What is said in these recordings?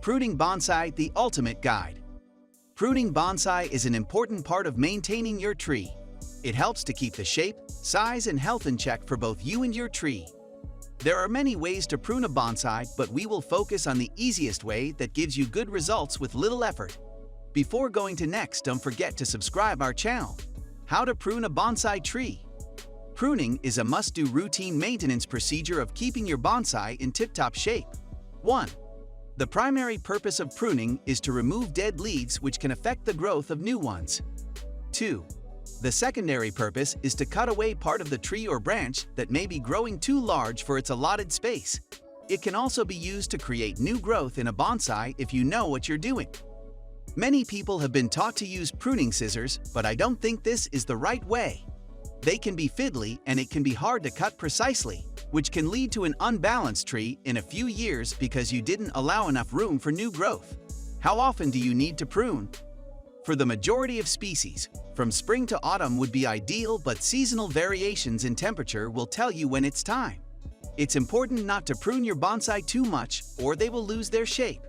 Pruning Bonsai, the ultimate guide. Pruning bonsai is an important part of maintaining your tree. It helps to keep the shape, size, and health in check for both you and your tree. There are many ways to prune a bonsai, but we will focus on the easiest way that gives you good results with little effort. Before going to next, don't forget to subscribe our channel. How to prune a bonsai tree. Pruning is a must-do routine maintenance procedure of keeping your bonsai in tip-top shape. 1. The primary purpose of pruning is to remove dead leaves which can affect the growth of new ones. 2. The secondary purpose is to cut away part of the tree or branch that may be growing too large for its allotted space. It can also be used to create new growth in a bonsai if you know what you're doing. Many people have been taught to use pruning scissors, but I don't think this is the right way. They can be fiddly and it can be hard to cut precisely, which can lead to an unbalanced tree in a few years because you didn't allow enough room for new growth. How often do you need to prune? For the majority of species, from spring to autumn would be ideal, but seasonal variations in temperature will tell you when it's time. It's important not to prune your bonsai too much or they will lose their shape.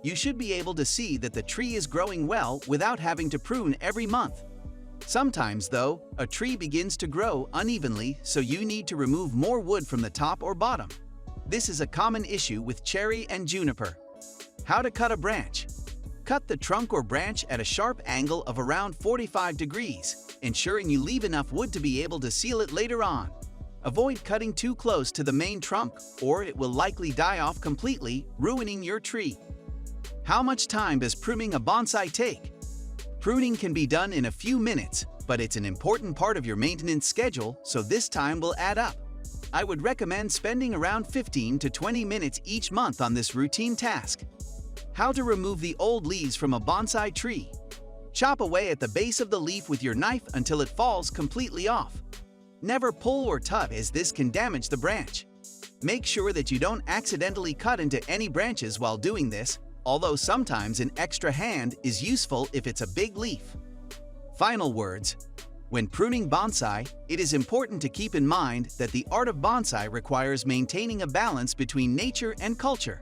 You should be able to see that the tree is growing well without having to prune every month. Sometimes, though, a tree begins to grow unevenly, so you need to remove more wood from the top or bottom. This is a common issue with cherry and juniper. How to cut a branch. Cut the trunk or branch at a sharp angle of around 45 degrees, ensuring you leave enough wood to be able to seal it later on. Avoid cutting too close to the main trunk, or it will likely die off completely, ruining your tree. How much time does pruning a bonsai take? Pruning can be done in a few minutes, but it's an important part of your maintenance schedule, so this time will add up. I would recommend spending around 15 to 20 minutes each month on this routine task. How to remove the old leaves from a bonsai tree. Chop away at the base of the leaf with your knife until it falls completely off. Never pull or tug, as this can damage the branch. Make sure that you don't accidentally cut into any branches while doing this, although sometimes an extra hand is useful if it's a big leaf. Final words. When pruning bonsai, it is important to keep in mind that the art of bonsai requires maintaining a balance between nature and culture.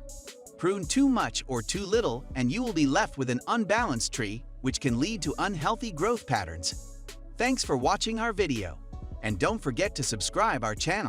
Prune too much or too little and you will be left with an unbalanced tree, which can lead to unhealthy growth patterns. Thanks for watching our video, and don't forget to subscribe our channel.